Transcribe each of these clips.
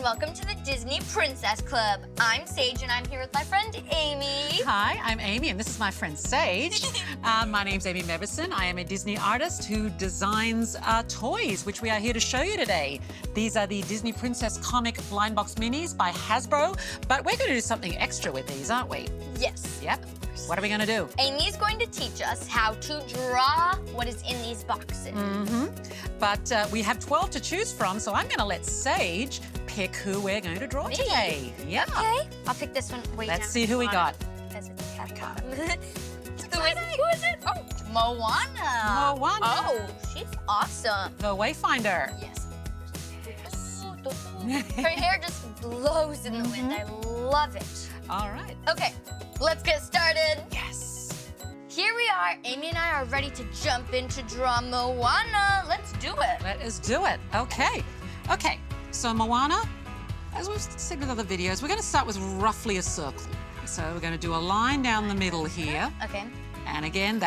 welcome to the Disney Princess Club. I'm Sage and I'm here with my friend Amy. Hi, I'm Amy and this is my friend Sage. My name's Amy Mebberson. I am a Disney artist who designs toys, which we are here to show you today. These are the Disney Princess comic blind box minis by Hasbro, but we're going to do something extra with these, aren't we? Yes. Yep. What are we going to do? Amy's going to teach us how to draw what is in these boxes. But we have 12 to choose from, so I'm going to let Sage pick who we're going to draw today. Yeah. Okay. I'll pick this one way down. Let's see who we got. Because it's at the bottom. Who is it? Oh, Moana. Moana. Oh, she's awesome. The Wayfinder. Yes. Her hair just blows in the wind. I love it. All right. Okay, let's get started. Yes. Here we are. Amy and I are ready to jump in to draw Moana. Let's do it. Let us do it. Okay. Okay. So Moana, as we've said with other videos, we're going to start with roughly a circle. So we're going to do a line down the middle here. Okay. And again,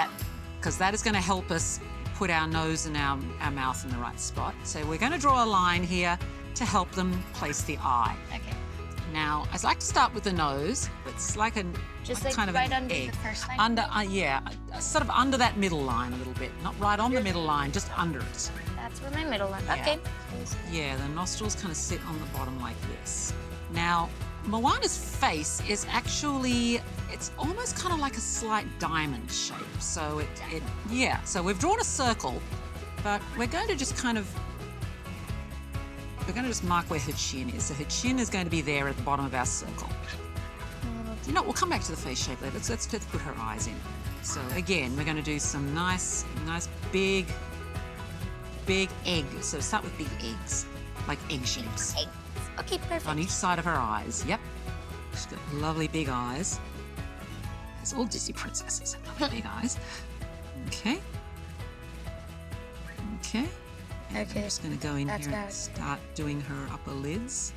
because that is going to help us put our nose and our mouth in the right spot. So we're going to draw a line here to help them place the eye. Okay. Now, I like to start with the nose. It's like a Just like like kind of right an under egg. the first line? Under, yeah, sort of under that middle line a little bit. Not right on the middle line, just under it. That's where my middle line. Yeah. Okay. Yeah, the nostrils kind of sit on the bottom like this. Now, Moana's face is actually, it's almost kind of like a slight diamond shape. So yeah, so we've drawn a circle, but we're going to just mark where her chin is. So her chin is going to be there at the bottom of our circle. You know, we'll come back to the face shape later. Let's put her eyes in. So again, we're going to do some nice big egg. So start with big eggs, like egg shapes. Eggs. Okay, perfect. On each side of her eyes. Yep. She's got lovely big eyes. It's all Disney princesses have lovely big eyes. Okay. Okay. And Okay. I'm just going to go in That's here and good. start doing her upper lids.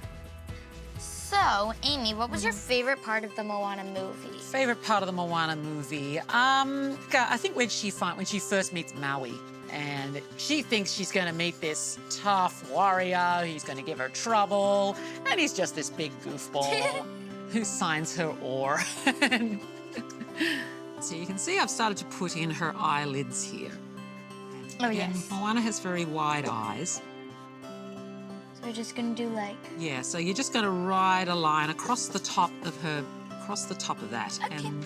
So, Amy, what was your favorite part of the Moana movie? Favorite part of the Moana movie? I think when she first meets Maui, and she thinks she's going to meet this tough warrior who's going to give her trouble, and he's just this big goofball who signs her oar. So you can see I've started to put in her eyelids here. Oh, Again, yes. Moana has very wide eyes. So we're just going to do like... Yeah, so you're just going to ride a line across the top of that. Okay. And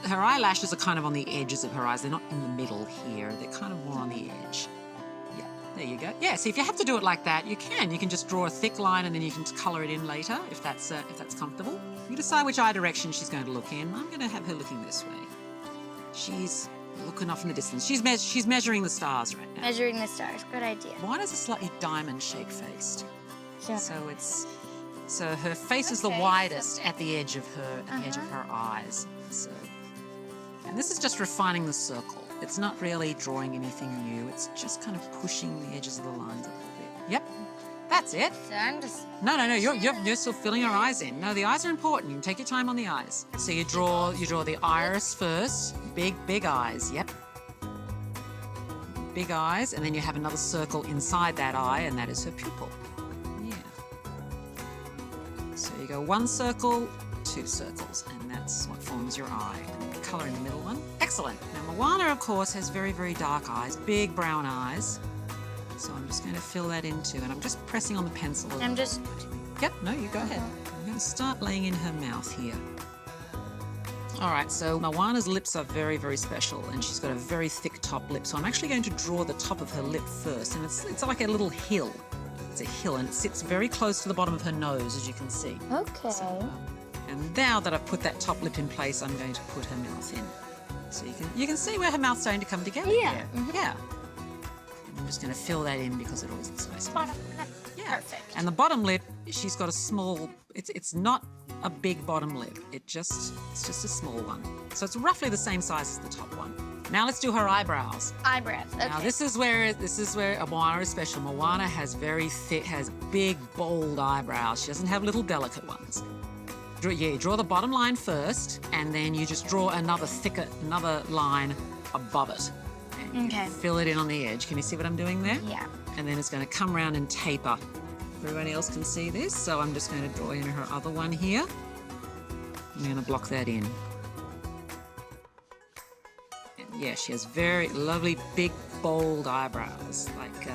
her eyelashes are kind of on the edges of her eyes. They're not in the middle here. They're kind of more on the edge. Yeah, there you go. Yeah, so if you have to do it like that, you can. You can just draw a thick line and then you can just colour it in later if that's comfortable. You decide which eye direction she's going to look in. I'm going to have her looking this way. She's looking off in the distance. She's measuring the stars right now. Measuring the stars. Good idea. Moana's a slightly diamond-shaped face. Yeah. So her face is the Okay. widest at the edge of her eyes. So, and this is just refining the circle. It's not really drawing anything new. It's just kind of pushing the edges of the lines a little bit. Yep, that's it. So I'm just... No, you're still filling her eyes in. No, the eyes are important. You can take your time on the eyes. So you draw the iris first. Big eyes. Yep. Big eyes, and then you have another circle inside that eye, and that is her pupil. Yeah. So you go one circle, two circles, and that's what forms your eye. Colour in the middle one. Excellent. Now Moana, of course, has very, very dark eyes, big brown eyes. So I'm just going to fill that in too, and I'm just pressing on the pencil. I'm just... Yep, no, you go ahead. I'm going to start laying in her mouth here. All right, so Moana's lips are very, very special, and she's got a very thick top lip. So I'm actually going to draw the top of her lip first, and it's like a little hill. It's a hill, and it sits very close to the bottom of her nose, as you can see. Okay. And now that I've put that top lip in place, I'm going to put her mouth in. So you can see where her mouth's starting to come together. Yeah. Here. Yeah. I'm just going to fill that in because it always looks nice. Bottom. Yeah. Perfect. And the bottom lip, she's got a small, it's not a big bottom lip. It's just a small one. So it's roughly the same size as the top one. Now let's do her eyebrows. Eyebrows. Okay. Now this is where Moana is special. Moana has big, bold eyebrows. She doesn't have little delicate ones. Draw the bottom line first, and then you just draw another line above it. And you Okay. fill it in on the edge. Can you see what I'm doing there? Yeah. and then it's going to come around and taper. Everybody else can see this, so I'm just going to draw in her other one here. I'm going to block that in. And yeah, she has very lovely, big, bold eyebrows, like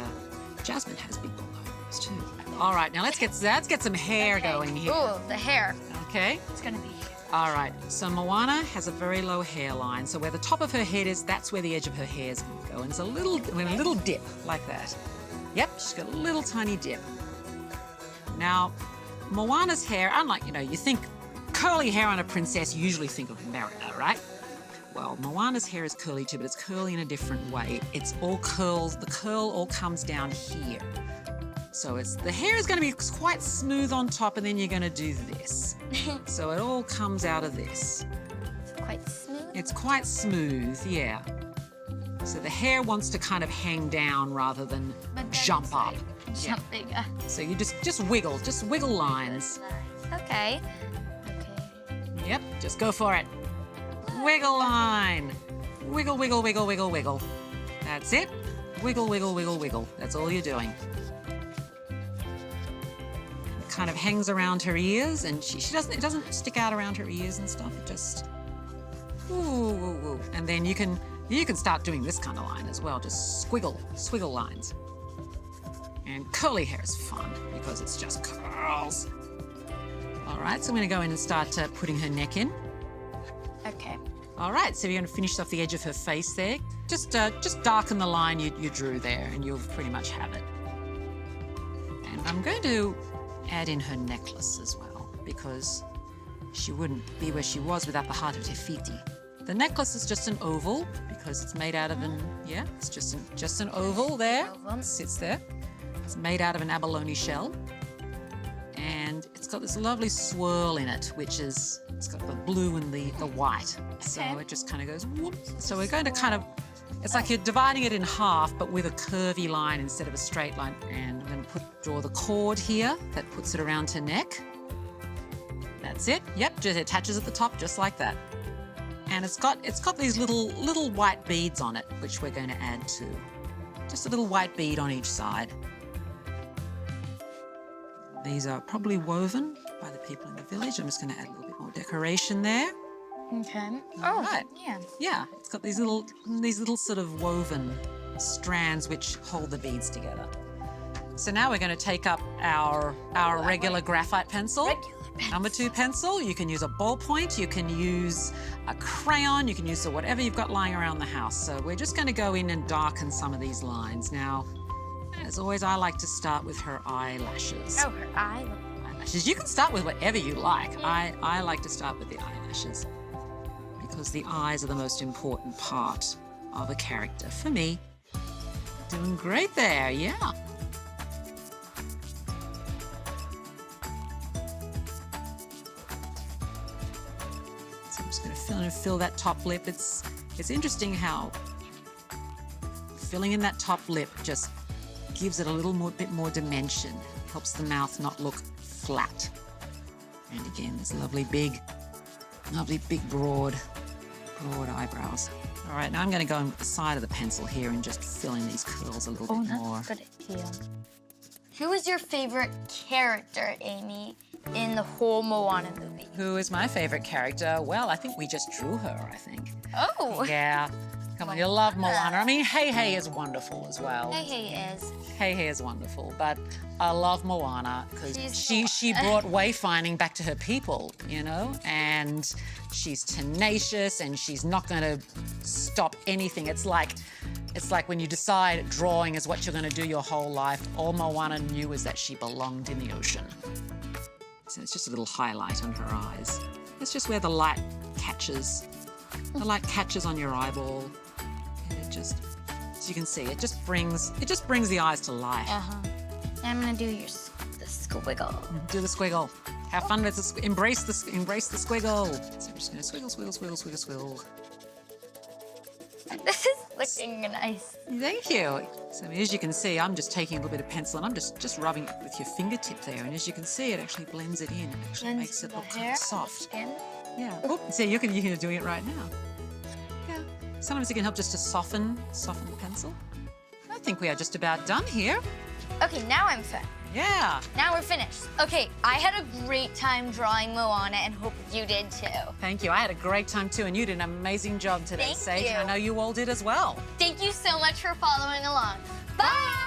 Jasmine has big, bold eyebrows too. All right, now let's get some hair going here. Ooh, the hair. Okay. It's gonna be. All right, so Moana has a very low hairline, so where the top of her head is, that's where the edge of her hair is going to go, and it's a little dip like that. Yep, she's got a little tiny dip. Now, Moana's hair, unlike, you think curly hair on a princess, you usually think of Merida, right? Well, Moana's hair is curly too, but it's curly in a different way. It's all curls, the curl all comes down here. So the hair is going to be quite smooth on top, and then you're going to do this. So it all comes out of this. It's quite smooth? It's quite smooth, yeah. So the hair wants to kind of hang down rather than jump up. Jumping. Yeah. So you just wiggle lines. Okay. Yep, just go for it. Wiggle line. Wiggle, wiggle, wiggle, wiggle, wiggle. That's it. Wiggle, wiggle, wiggle, wiggle. That's all you're doing. Kind of hangs around her ears, and it doesn't stick out around her ears and stuff. It just ooh. And then you can start doing this kind of line as well, just squiggle lines. And curly hair is fun because it's just curls. All right, so I'm going to go in and start putting her neck in. Okay. All right, so you're going to finish off the edge of her face there. Just darken the line you drew there, and you'll pretty much have it. And I'm going to add in her necklace as well, because she wouldn't be where she was without the heart of Te Fiti. The necklace is just an oval because it's made out of it's just an oval there. It sits there. It's made out of an abalone shell, and it's got this lovely swirl in it, it's got the blue and the white. So it just kind of goes whoop. So we're going to it's like you're dividing it in half, but with a curvy line instead of a straight line. And I'm going to draw the cord here that puts it around her neck. That's it. Yep, just attaches at the top just like that. And it's got these little white beads on it, which we're going to add too. Just a little white bead on each side. These are probably woven by the people in the village. I'm just going to add a little bit more decoration there. Okay. All right. Yeah. Yeah, it's got these little sort of woven strands which hold the beads together. So now we're going to take up our regular graphite pencil. Number 2 pencil. You can use a ballpoint, you can use a crayon, you can use whatever you've got lying around the house. So we're just going to go in and darken some of these lines. Now, as always, I like to start with her eyelashes. Oh, her eyelashes. You can start with whatever you like. I like to start with the eyelashes, because the eyes are the most important part of a character for me. Doing great there, yeah. So I'm just going to fill that top lip. It's interesting how filling in that top lip just gives it a bit more dimension. Helps the mouth not look flat. And again, this lovely big broad eyebrows. All right, now I'm going to go in with the side of the pencil here and just fill in these curls a little bit more. That's a good idea. Who is your favorite character, Amy, in the whole Moana movie? Who is my favorite character? Well, I think we just drew her, I think. Oh. Yeah. Come on, you love Moana. I mean, Hey Hey is wonderful as well. Hey Hey is wonderful, but I love Moana because she brought wayfinding back to her people, and she's tenacious and she's not going to stop anything. It's like when you decide drawing is what you're going to do your whole life. All Moana knew was that she belonged in the ocean. So it's just a little highlight on her eyes. It's just where the light catches. The light catches on your eyeball. And it just, as you can see, it just brings the eyes to life. I'm gonna do the squiggle. Do the squiggle. Have fun with the embrace the squiggle. So I'm just gonna squiggle. This is looking nice. Thank you. So as you can see, I'm just taking a little bit of pencil and I'm just rubbing it with your fingertip there. And as you can see, it actually blends it in. It actually makes it look kind of soft. Yeah. Oh, see, you're doing it right now. Yeah. Sometimes it can help just to soften the pencil. I think we are just about done here. Okay, now I'm set. Yeah. Now we're finished. Okay, I had a great time drawing Moana and hope you did too. Thank you. I had a great time too, and you did an amazing job today, Thank Sage. you. And I know you all did as well. Thank you so much for following along. Bye!